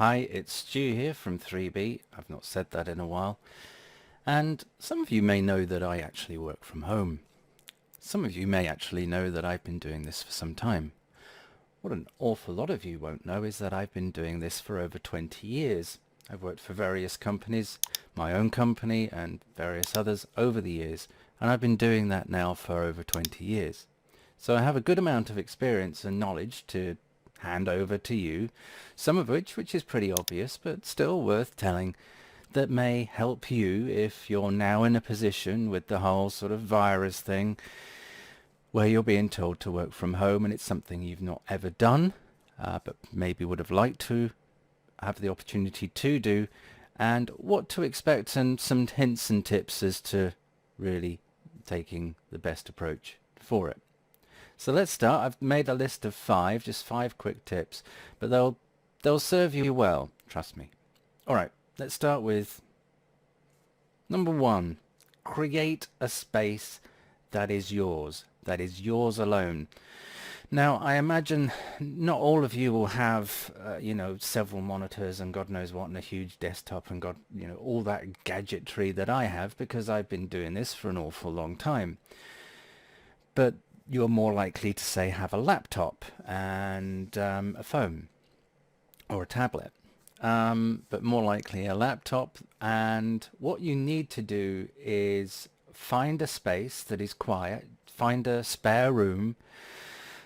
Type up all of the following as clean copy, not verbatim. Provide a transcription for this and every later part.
Hi, it's Stu here from 3B. I've not said that in a while. And some of you may know that I actually work from home. Some of you may actually know that I've been doing this for some time. What an awful lot of you won't know is that I've been doing this for over 20 years. I've worked for various companies, my own company and various others over the years, and I've been doing that now for over 20 years. So I have a good amount of experience and knowledge to hand over to you, some of which is pretty obvious, but still worth telling, that may help you if you're now in a position with the whole sort of virus thing where you're being told to work from home and it's something you've not ever done, but maybe would have liked to have the opportunity to do, and what to expect and some hints and tips as to really taking the best approach for it. So let's start. I've made a list of just five quick tips, but they'll serve you well, trust me. All right, let's start with number one. Create a space that is yours alone. Now, I imagine not all of you will have, several monitors and God knows what, and a huge desktop and all that gadgetry that I have, because I've been doing this for an awful long time. But you're more likely to, say, have a laptop and a phone or a tablet, but more likely a laptop. And what you need to do is find a space that is quiet, find a spare room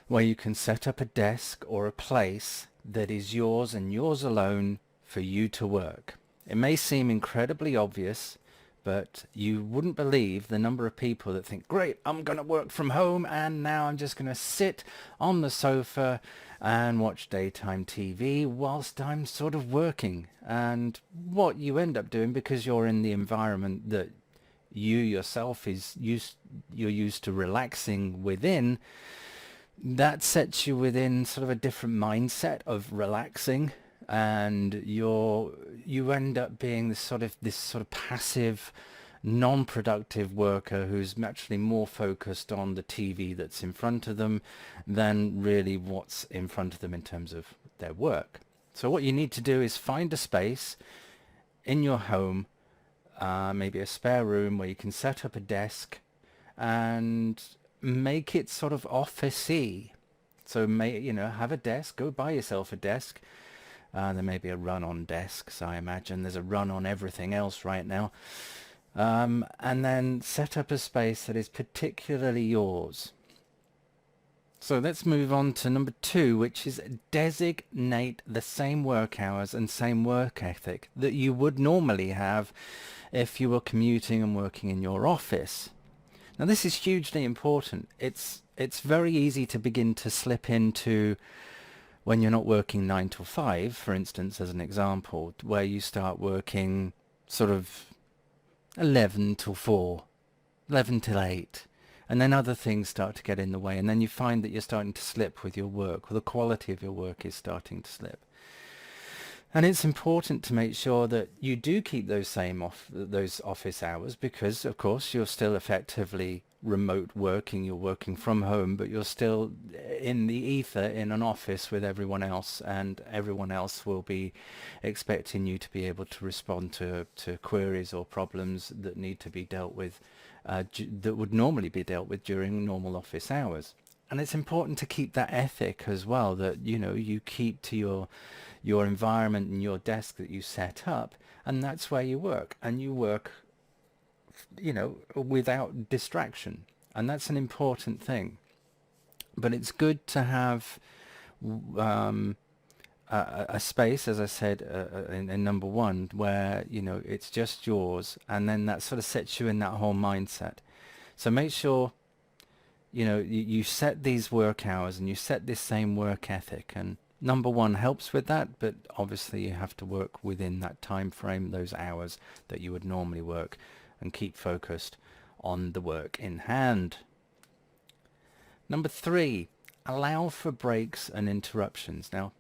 where you can set up a desk or a place that is yours and yours alone for you to work. It may seem incredibly obvious, but you wouldn't believe the number of people that think, great, I'm going to work from home and now I'm just going to sit on the sofa and watch daytime TV whilst I'm sort of working. And what you end up doing, because you're in the environment that you yourself you're used to relaxing within, that sets you within sort of a different mindset of relaxing, and you end up being this sort of passive, non-productive worker who's actually more focused on the TV that's in front of them than really what's in front of them in terms of their work. So what you need to do is find a space in your home, maybe a spare room where you can set up a desk and make it sort of office-y. So have a desk, go buy yourself a desk. There may be a run on desks, I imagine. There's a run on everything else right now. And then set up a space that is particularly yours. So let's move on to number two, which is designate the same work hours and same work ethic that you would normally have if you were commuting and working in your office. Now, this is hugely important. It's very easy to begin to slip into, when you're not working 9 till 5, for instance, as an example, where you start working sort of 11 till 4, 11 till 8, and then other things start to get in the way, and then you find that you're starting to slip with your work, or the quality of your work is starting to slip. And it's important to make sure that you do keep those those office hours, because of course you're still effectively remote working, you're working from home, but you're still in the ether in an office with everyone else, and everyone else will be expecting you to be able to respond to queries or problems that need to be dealt with, that would normally be dealt with during normal office hours. And it's important to keep that ethic as well, that you keep to your environment and your desk that you set up, and that's where you work, and you work without distraction, and that's an important thing. But it's good to have a space, as I said in number one, where it's just yours, and then that sort of sets you in that whole mindset. So make sure you set these work hours and you set this same work ethic, and number one helps with that, but obviously you have to work within that time frame, those hours that you would normally work, and keep focused on the work in hand. Number three, allow for breaks and interruptions. Now,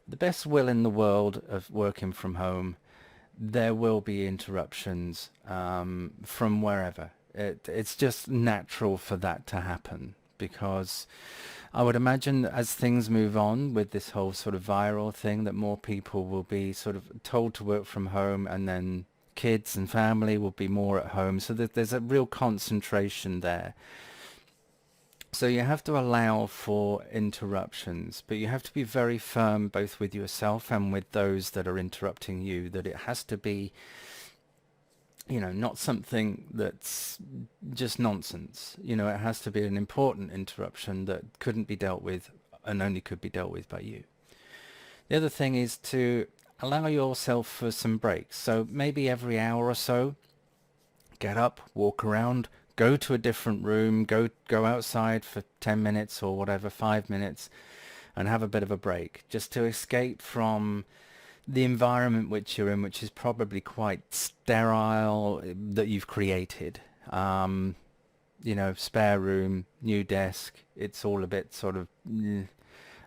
the best will in the world of working from home, there will be interruptions from wherever. It's just natural for that to happen, because I would imagine that as things move on with this whole sort of viral thing, that more people will be sort of told to work from home, and then kids and family will be more at home, so that there's a real concentration there. So you have to allow for interruptions, but you have to be very firm both with yourself and with those that are interrupting you, that it has to be, not something that's just nonsense. It has to be an important interruption that couldn't be dealt with and only could be dealt with by you. The other thing is to allow yourself for some breaks. So maybe every hour or so, get up, walk around, go to a different room, go outside for 10 minutes or whatever, 5 minutes, and have a bit of a break, just to escape from the environment which you're in, which is probably quite sterile, that you've created. Spare room, new desk, it's all a bit sort of, and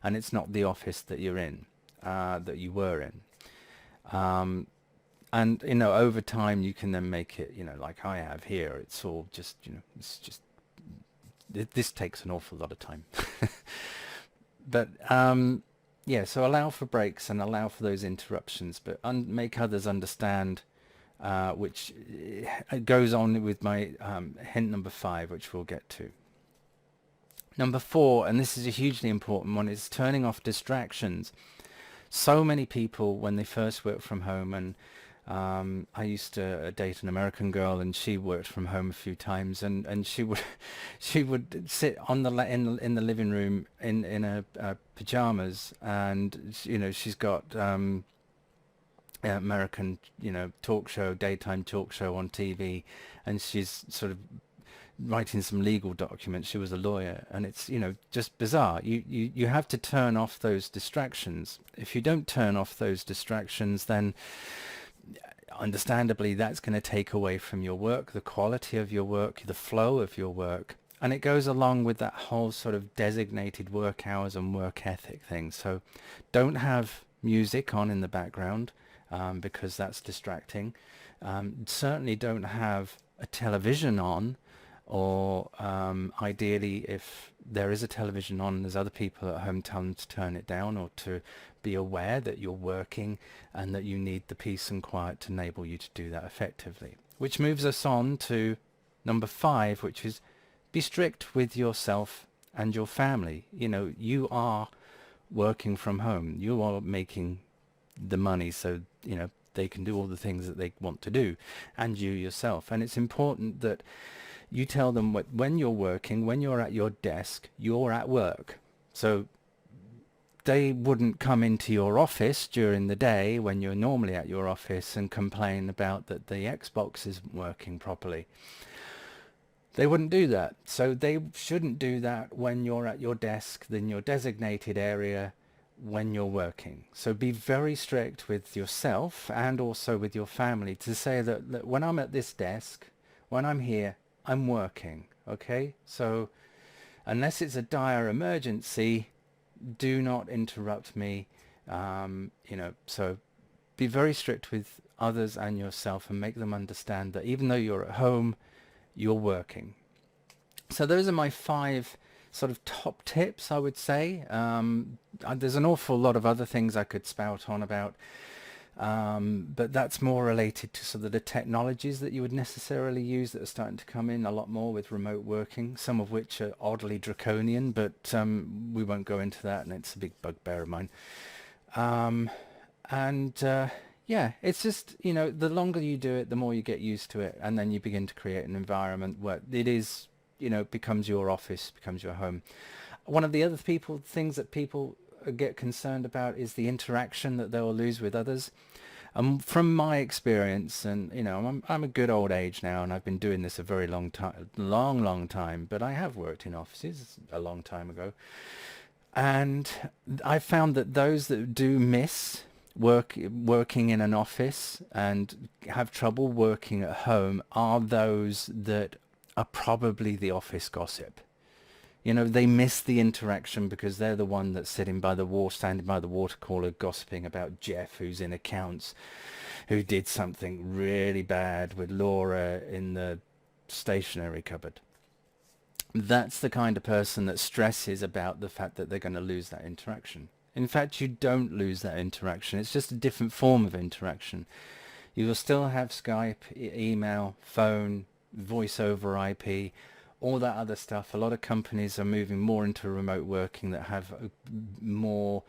it's not the office that you're in, that you were in. And over time you can then make it, like I have here, it's all just, this takes an awful lot of time. But so allow for breaks and allow for those interruptions, but make others understand, which goes on with my hint number 5, which we'll get to. Number 4, and this is a hugely important one, is turning off distractions. So many people, when they first work from home, and I used to date an American girl, and she worked from home a few times, and she would sit on in the living room in her pajamas, and she's got American daytime talk show on TV, and she's sort of writing some legal documents. She was a lawyer, and it's just bizarre. You have to turn off those distractions. If you don't turn off those distractions, then understandably that's going to take away from your work, the quality of your work, the flow of your work, and it goes along with that whole sort of designated work hours and work ethic thing. So don't have music on in the background, because that's distracting. Certainly don't have a television on, or ideally, if there is a television on, there's other people at home, tell them to turn it down, or to be aware that you're working and that you need the peace and quiet to enable you to do that effectively. Which moves us on to number 5, which is be strict with yourself and your family. You are working from home. You are making the money, so they can do all the things that they want to do, and you yourself. And it's important that you tell them when you're working, when you're at your desk, you're at work. So they wouldn't come into your office during the day when you're normally at your office and complain about that the Xbox isn't working properly. They wouldn't do that. So they shouldn't do that when you're at your desk, in your designated area, when you're working. So be very strict with yourself and also with your family to say that when I'm at this desk, when I'm here, I'm working. Okay? So unless it's a dire emergency, do not interrupt me. So be very strict with others and yourself, and make them understand that even though you're at home, you're working. So those are my 5 sort of top tips, I would say. There's an awful lot of other things I could spout on about, but that's more related to sort of the technologies that you would necessarily use that are starting to come in a lot more with remote working, some of which are oddly draconian, but we won't go into that, and it's a big bugbear of mine. It's just, the longer you do it, the more you get used to it, and then you begin to create an environment where it is, becomes your office, becomes your home. One of the other things that people get concerned about is the interaction that they'll lose with others. From my experience, and I'm a good old age now, and I've been doing this a very long time, but I have worked in offices a long time ago, and I found that those that do miss working in an office and have trouble working at home are those that are probably the office gossip. They miss the interaction because they're the one that's standing by the water cooler gossiping about Jeff, who's in accounts, who did something really bad with Laura in the stationery cupboard. that's the kind of person that stresses about the fact that they're going to lose that interaction. In fact, you don't lose that interaction. It's just a different form of interaction. You will still have Skype, email, phone, voice over IP, all that other stuff. A lot of companies are moving more into remote working that have more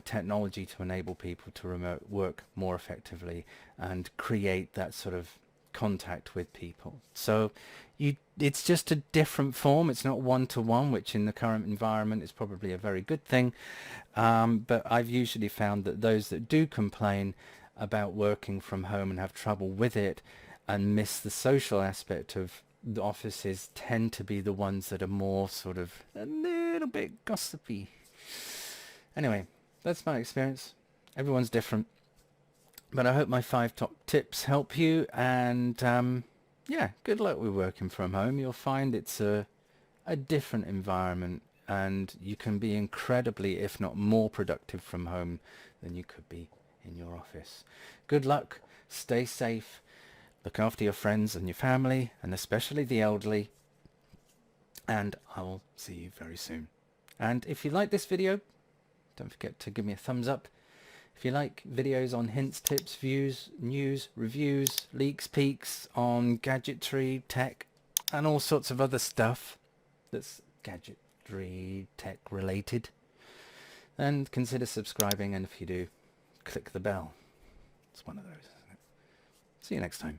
technology to enable people to remote work more effectively and create that sort of contact with people. So it's just a different form. It's not one-to-one, which in the current environment is probably a very good thing. But I've usually found that those that do complain about working from home and have trouble with it and miss the social aspect of the offices tend to be the ones that are more sort of a little bit gossipy. Anyway, that's my experience. Everyone's different. But I hope my 5 top tips help you, and yeah, good luck with working from home. You'll find it's a different environment, and you can be incredibly, if not more productive from home than you could be in your office. Good luck, stay safe, look after your friends and your family, and especially the elderly, and I will see you very soon. And if you like this video, don't forget to give me a thumbs up. If you like videos on hints, tips, views, news, reviews, leaks, peeks on gadgetry, tech, and all sorts of other stuff that's gadgetry, tech related, then consider subscribing, and if you do, click the bell. It's one of those, isn't it? See you next time.